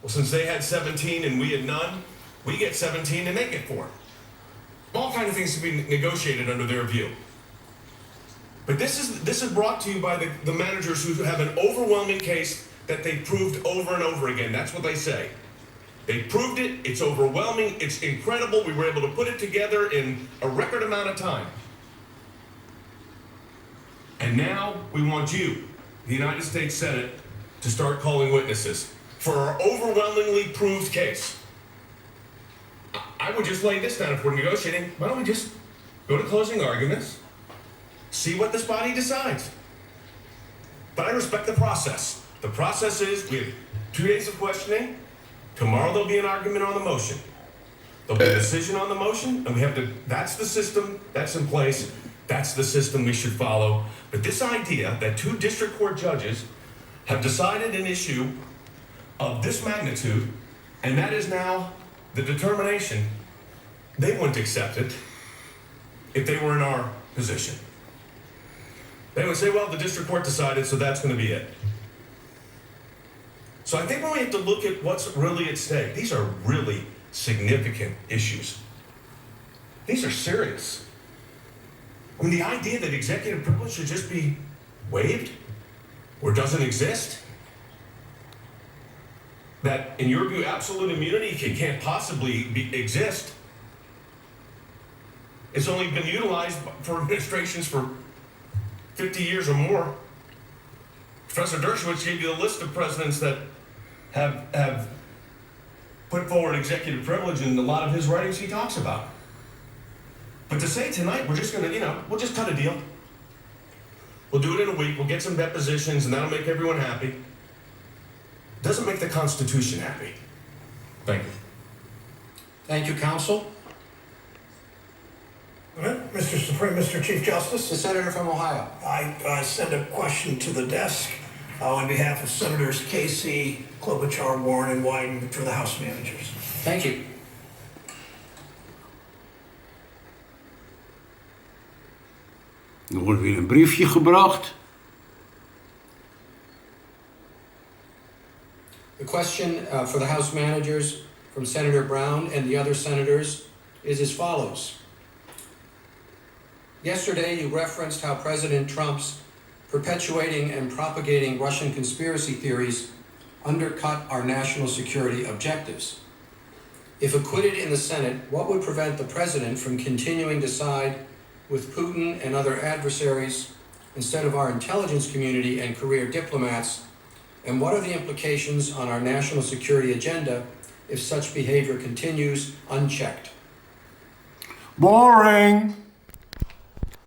Well, since they had 17 and we had none, we get 17 and they get 4. All kinds of things to be negotiated under their view. But this is brought to you by the managers who have an overwhelming case that they proved over and over again. That's what they say. They proved it, it's overwhelming, it's incredible, we were able to put it together in a record amount of time. And now we want you, the United States Senate, to start calling witnesses for our overwhelmingly proved case. I would just lay this down if we're negotiating. Why don't we just go to closing arguments, see what this body decides? But I respect the process. The process is we have 2 days of questioning. Tomorrow there'll be an argument on the motion. There'll be a decision on the motion, and we have to, that's the system that's in place. That's the system we should follow. But this idea that 2 district court judges have decided an issue of this magnitude, and that is now the determination, they wouldn't accept it if they were in our position. They would say, well, the district court decided, so that's going to be it. So I think when we have to look at what's really at stake, these are really significant issues. These are serious. I mean, the idea that executive privilege should just be waived or doesn't exist, that in your view absolute immunity can't possibly exist, it's only been utilized for administrations for 50 years or more. Professor Dershowitz gave you the list of presidents that have put forward executive privilege, and a lot of his writings he talks about. But to say tonight, we're just going to, we'll just cut a deal. We'll do it in a week, we'll get some depositions, and that'll make everyone happy. Doesn't make the Constitution happy. Thank you. Thank you, counsel. Mr. Chief Justice. The senator from Ohio. I send a question to the desk on behalf of Senators Casey, Klobuchar, Warren, and Wyden for the House managers. Thank you. Er wordt weer een briefje gebracht. The question for the House managers from Senator Brown and the other senators is as follows. Yesterday, you referenced how President Trump's perpetuating and propagating Russian conspiracy theories undercut our national security objectives. If acquitted in the Senate, what would prevent the president from continuing to side with Putin and other adversaries instead of our intelligence community and career diplomats? And what are the implications on our national security agenda if such behavior continues unchecked? Boring.